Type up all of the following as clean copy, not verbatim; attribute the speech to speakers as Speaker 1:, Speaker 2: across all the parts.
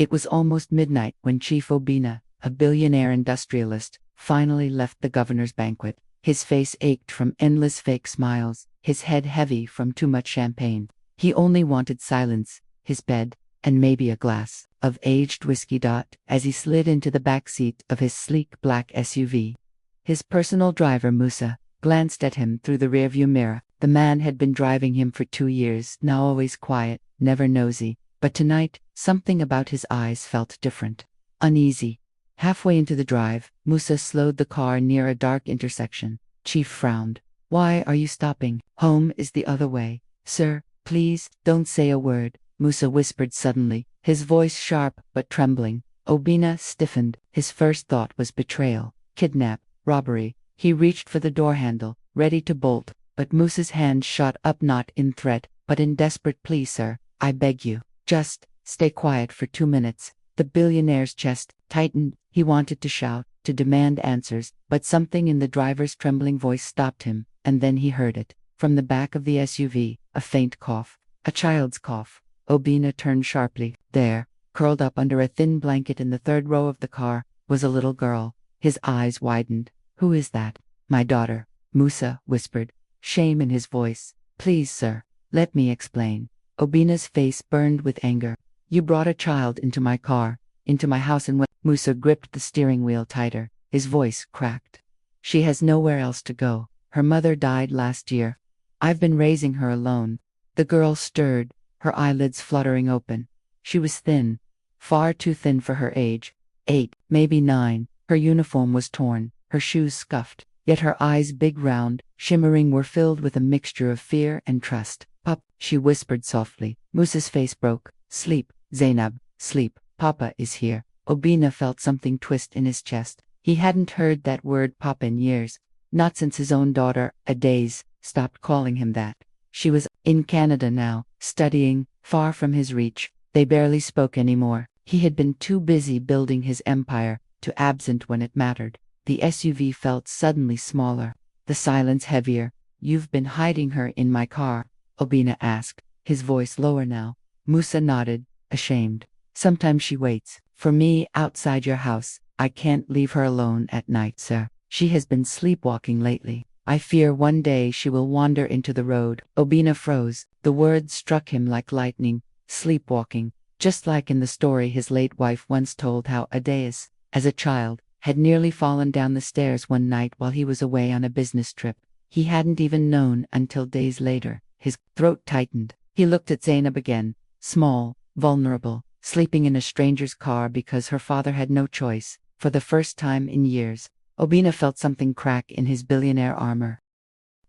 Speaker 1: It was almost midnight when Chief Obina, a billionaire industrialist, finally left the governor's banquet. His face ached from endless fake smiles, his head heavy from too much champagne. He only wanted silence, his bed, and maybe a glass of aged whiskey. As he slid into the back seat of his sleek black SUV, his personal driver Musa glanced at him through the rearview mirror. The man had been driving him for 2 years, now always quiet, never nosy. But tonight, something about his eyes felt different. Uneasy. Halfway into the drive, Musa slowed the car near a dark intersection. Chief frowned. "Why are you stopping? Home is the other way." "Sir, please, don't say a word," Musa whispered suddenly, his voice sharp but trembling. Obina stiffened. His first thought was betrayal, kidnap, robbery. He reached for the door handle, ready to bolt, but Musa's hand shot up, not in threat, but in desperate plea. "Sir, I beg you, just stay quiet for 2 minutes." The billionaire's chest tightened. He wanted to shout, to demand answers, but something in the driver's trembling voice stopped him, and then he heard it. From the back of the SUV, a faint cough. A child's cough. Obina turned sharply. There, curled up under a thin blanket in the third row of the car, was a little girl. His eyes widened. "Who is that?" "My daughter," Musa whispered, shame in his voice. "Please, sir, let me explain." Obina's face burned with anger. "You brought a child into my car, into my house, and when—" Musa gripped the steering wheel tighter. His voice cracked. "She has nowhere else to go. Her mother died last year. I've been raising her alone." The girl stirred, her eyelids fluttering open. She was thin, far too thin for her age. 8, maybe 9. Her uniform was torn, her shoes scuffed, yet her eyes, big, round, shimmering, were filled with a mixture of fear and trust. "Pop," she whispered softly. Musa's face broke. "Sleep, Zainab, sleep. Papa is here." Obina felt something twist in his chest. He hadn't heard that word papa in years, not since his own daughter, Adaze, stopped calling him that. She was in Canada now, studying, far from his reach. They barely spoke anymore. He had been too busy building his empire to absent when it mattered. The SUV felt suddenly smaller, the silence heavier. "You've been hiding her in my car?" Obina asked, his voice lower now. Musa nodded, ashamed. "Sometimes she waits for me outside your house. I can't leave her alone at night, sir. She has been sleepwalking lately. I fear one day she will wander into the road." Obina froze. The words struck him like lightning. Sleepwalking. Just like in the story his late wife once told, how Adaeus, as a child, had nearly fallen down the stairs one night while he was away on a business trip. He hadn't even known until days later. His throat tightened. He looked at Zainab again, small, vulnerable, sleeping in a stranger's car because her father had no choice. For the first time in years, Obina felt something crack in his billionaire armor.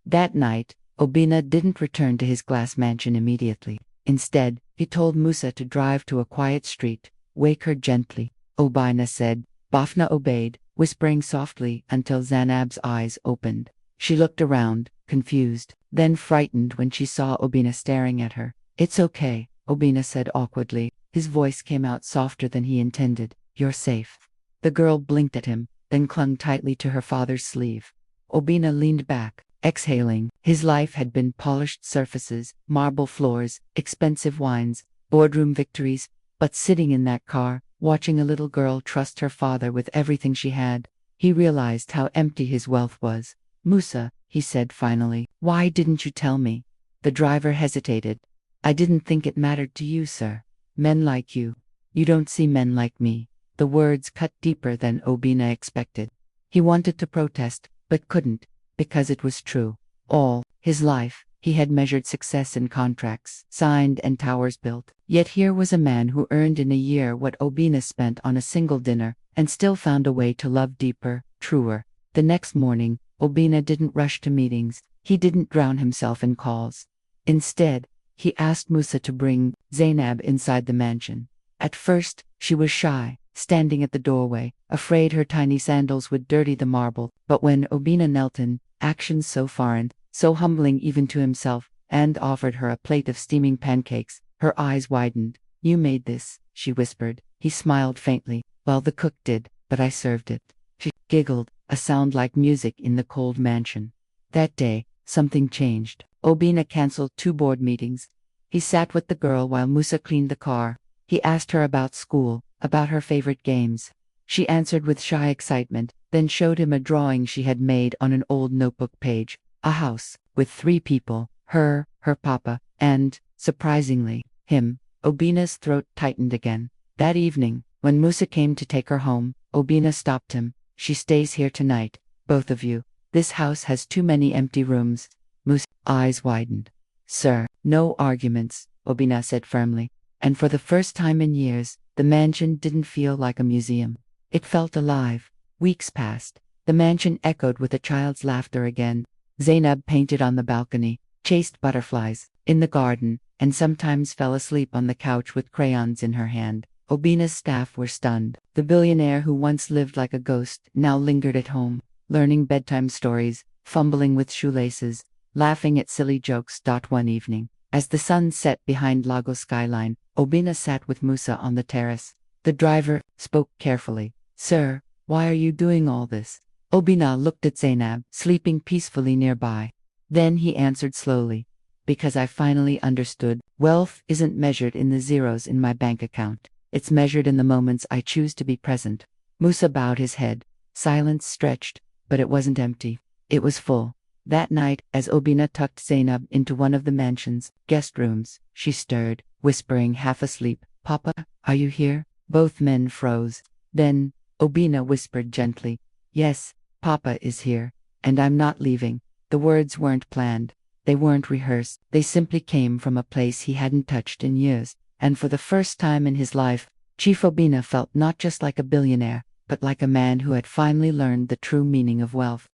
Speaker 1: That night, Obina didn't return to his glass mansion immediately. Instead, he told Musa to drive to a quiet street. "Wake her gently," Obina said. Bafna obeyed, whispering softly until Zainab's eyes opened. She looked around, confused, then frightened when she saw Obina staring at her. "It's okay," Obina said awkwardly. His voice came out softer than he intended. "You're safe." The girl blinked at him, then clung tightly to her father's sleeve. Obina leaned back, exhaling. His life had been polished surfaces, marble floors, expensive wines, boardroom victories, but sitting in that car, watching a little girl trust her father with everything she had, he realized how empty his wealth was. "Musa," he said finally, "why didn't you tell me?" The driver hesitated. "I didn't think it mattered to you, sir. Men like you. You don't see men like me." The words cut deeper than Obina expected. He wanted to protest, but couldn't, because it was true. All his life, he had measured success in contracts signed and towers built. Yet here was a man who earned in a year what Obina spent on a single dinner, and still found a way to love deeper, truer. The next morning, Obina didn't rush to meetings. He didn't drown himself in calls. Instead, he asked Musa to bring Zainab inside the mansion. At first, she was shy, standing at the doorway, afraid her tiny sandals would dirty the marble. But when Obina knelt in, actions so foreign, so humbling even to himself, and offered her a plate of steaming pancakes, her eyes widened. "You made this," she whispered. He smiled faintly. "Well, the cook did, but I served it." She giggled, a sound like music in the cold mansion. That day, something changed. Obina canceled 2 board meetings. He sat with the girl while Musa cleaned the car. He asked her about school, about her favorite games. She answered with shy excitement, then showed him a drawing she had made on an old notebook page. A house, with 3 people, her papa, and, surprisingly, him. Obina's throat tightened again. That evening, when Musa came to take her home, Obina stopped him. She stays here tonight, both of you. This house has too many empty rooms. Musa's eyes widened. Sir, no arguments, Obina said firmly. And for the first time in years, the mansion didn't feel like a museum. It felt alive. Weeks passed. The mansion echoed with a child's laughter again. Zainab painted on the balcony, chased butterflies in the garden, and sometimes fell asleep on the couch with crayons in her hand. Obina's staff were stunned. The billionaire who once lived like a ghost now lingered at home, learning bedtime stories, fumbling with shoelaces, laughing at silly jokes. One evening, as the sun set behind Lagos skyline, Obina sat with Musa on the terrace. The driver spoke carefully. Sir, why are you doing all this? Obina looked at Zainab, sleeping peacefully nearby. Then he answered slowly. Because I finally understood, wealth isn't measured in the zeros in my bank account. It's measured in the moments I choose to be present. Musa bowed his head. Silence stretched, but it wasn't empty. It was full. That night, as Obina tucked Zainab into one of the mansion's guest rooms, she stirred, whispering half asleep, Papa, are you here? Both men froze. Then, Obina whispered gently, Yes, Papa is here, and I'm not leaving. The words weren't planned. They weren't rehearsed. They simply came from a place he hadn't touched in years. And for the first time in his life, Chief Obina felt not just like a billionaire, but like a man who had finally learned the true meaning of wealth.